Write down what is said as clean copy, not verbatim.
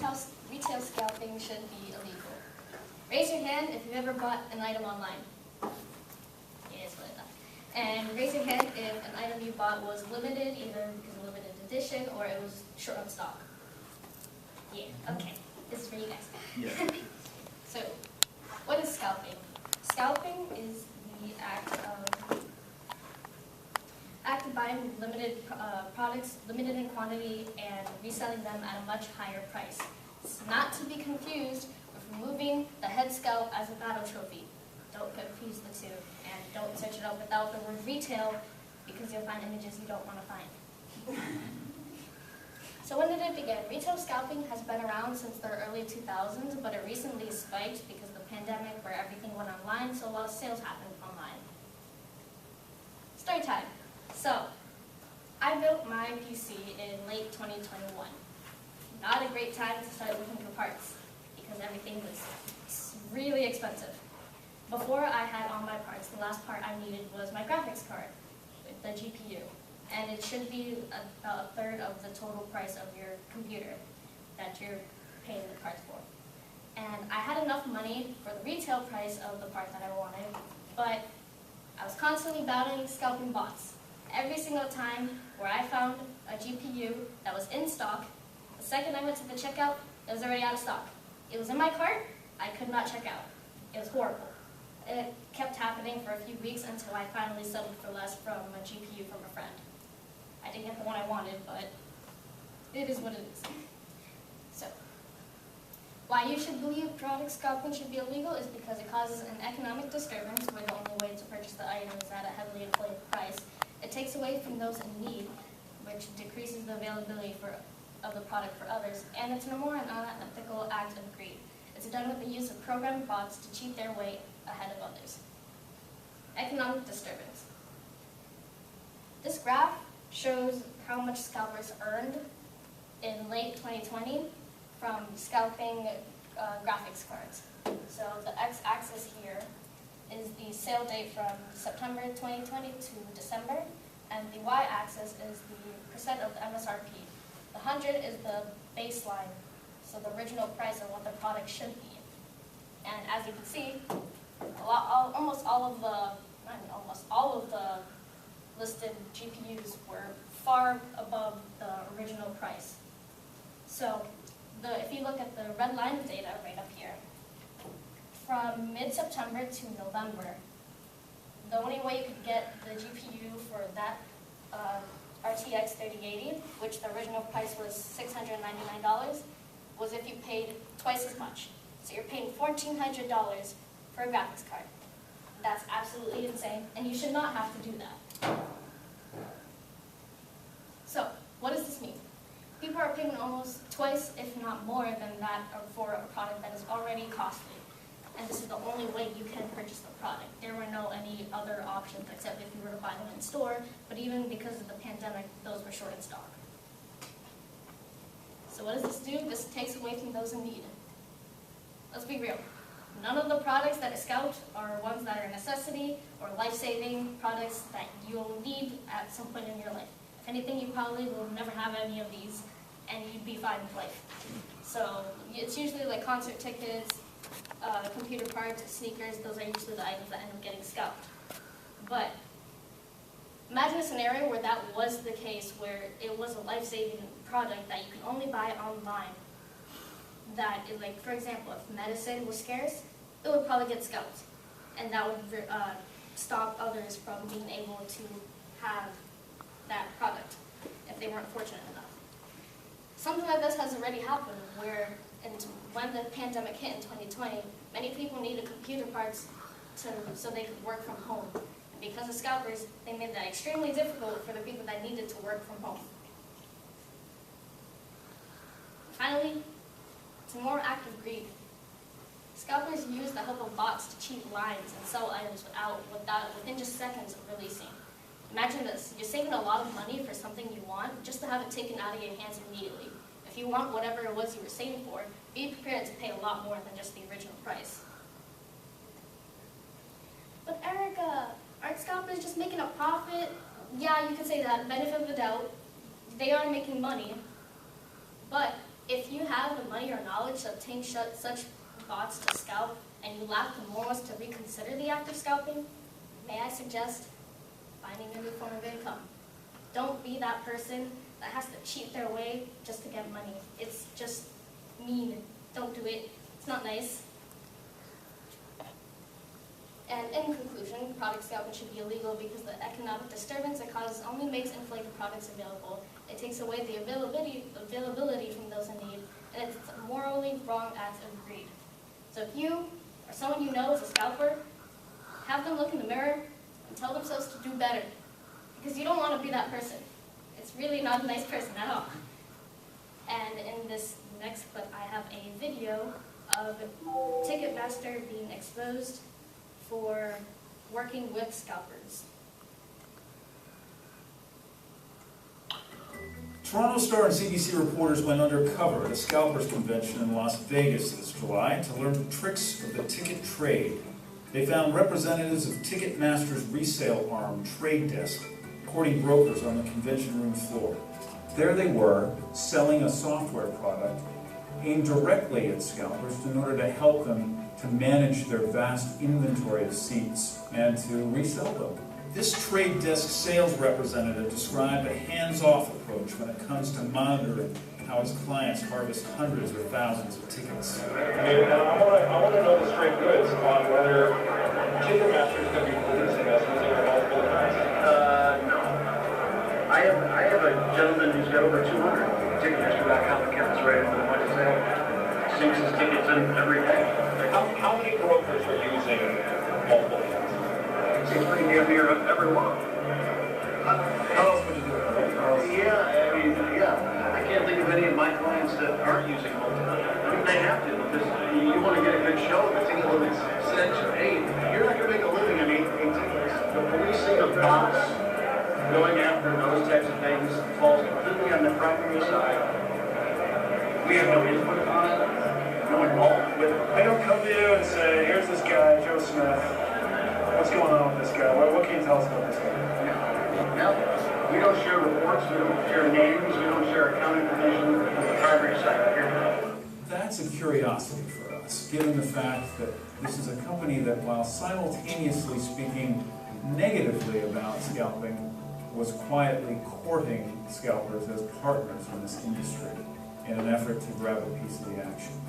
retail scalping should be illegal. Raise your hand if you've ever bought an item online. Yes, what I thought. And raise your hand if an item you bought was limited, either because of limited edition or it was short on stock. Yeah, okay. This is for you guys. Yeah. So, what is scalping? Scalping is the act of buying limited products, limited in quantity, and reselling them at a much higher price. It's not to be confused with removing the head scalp as a battle trophy. Don't confuse the two, and don't search it up without the word retail, because you'll find images you don't want to find. So when did it begin? Retail scalping has been around since the early 2000s, but it recently spiked because of the pandemic where everything went online, so a lot of sales happened online. Story time. So, I built my PC in late 2021. Not a great time to start looking for parts because everything was really expensive. Before I had all my parts, the last part I needed was my graphics card with the GPU. And it should be about a third of the total price of your computer that you're paying the parts for. And I had enough money for the retail price of the part that I wanted, but I was constantly battling scalping bots. Every single time where I found a GPU that was in stock, the second I went to the checkout, it was already out of stock. It was in my cart, I could not check out. It was horrible. It kept happening for a few weeks until I finally settled for less from a GPU from a friend. I didn't get the one I wanted, but it is what it is. So, why you should believe product scalping should be illegal is because it causes an economic disturbance where the only way to purchase the item is at a heavily inflated price. It takes away from those in need, which decreases the availability of the product for others, and it's no more an unethical act of greed. It's done with the use of programmed bots to cheat their way ahead of others. Economic disturbance. This graph shows how much scalpers earned in late 2020 from scalping graphics cards. So the x-axis here is the sale date from September 2020 to December, and the y-axis is the percent of the MSRP. The 100 is the baseline, so the original price of what the product should be. And as you can see, almost all of the listed GPUs were far above the original price. So if you look at the red line of data right up here, from mid-September to November, the only way you could get the GPU for that RTX 3080, which the original price was $699, was if you paid twice as much. So you're paying $1,400 for a graphics card. That's absolutely insane, and you should not have to do that. So, what does this mean? People are paying almost twice, if not more than that, for a product that is already costly. And this is the only way you can purchase the product. There were no any other options except if you were to buy them in store, but even because of the pandemic, those were short in stock. So what does this do? This takes away from those in need. Let's be real. None of the products that are scalped are ones that are a necessity or life-saving products that you'll need at some point in your life. If anything, you probably will never have any of these, and you'd be fine with life. So it's usually like concert tickets, computer parts, sneakers. Those are usually the items that end up getting scalped. But imagine a scenario where that was the case, where it was a life-saving product that you can only buy online. That, like, for example, if medicine was scarce, it would probably get scalped, and that would stop others from being able to have that product if they weren't fortunate enough. Something like this has already happened, where when the pandemic hit in 2020, many people needed computer parts so they could work from home. And because of scalpers, they made that extremely difficult for the people that needed to work from home. Finally, it's a more act of greed. Scalpers use the help of bots to cheat lines and sell items within just seconds of releasing. Imagine this, you're saving a lot of money for something you want just to have it taken out of your hands immediately. If you want whatever it was you were saving for, be prepared to pay a lot more than just the original price. But Erica, aren't scalpers just making a profit? Yeah, you could say that, benefit of the doubt. They are making money, but If you have the money or knowledge to obtain such bots to scalp, and you lack the morals to reconsider the act of scalping, may I suggest finding a new form of income. Don't be that person that has to cheat their way just to get money. It's just mean. Don't do it. It's not nice. And in conclusion, product scalping should be illegal because the economic disturbance it causes only makes inflated products available. It takes away the availability from those in need, and it's a morally wrong act of greed. So if you or someone you know is a scalper, have them look in the mirror and tell themselves to do better, because you don't want to be that person. It's really not a nice person at all. And in this next clip, I have a video of Ticketmaster being exposed for working with scalpers. Toronto Star and CBC reporters went undercover at a scalpers convention in Las Vegas this July to learn the tricks of the ticket trade. They found representatives of Ticketmaster's resale arm, Trade Desk, courting brokers on the convention room floor. There they were, selling a software product aimed directly at scalpers in order to help them to manage their vast inventory of seats and to resell them. This Trade Desk sales representative described a hands-off approach when it comes to monitoring how his clients harvest hundreds or thousands of tickets. I want to know the straight goods on whether Ticketmaster is going to be policing us using our multiple accounts. No. I have a gentleman who's got over 200 Ticketmaster.com accounts ready for the point of sale. Syncs his tickets in every day. How many brokers are using multiple accounts? It's pretty damn near every one. How else would you do it? Yeah. I can't think of any of my clients that aren't using multiple. I mean, they have to, because you want to get a good show. If it's England, it's 6 or 8. You're not going to make a living. I mean, the policing of bots, going after those types of things, falls completely on the primary side. We have no input on it, no involvement with it. They don't come to you and say, here's this guy, Joe Smith. What's going on with this guy? What can you tell us about this guy? No, we don't share reports, we don't share names, we don't share account information with the primary side here. That's a curiosity for us, given the fact that this is a company that, while simultaneously speaking negatively about scalping, was quietly courting scalpers as partners in this industry in an effort to grab a piece of the action.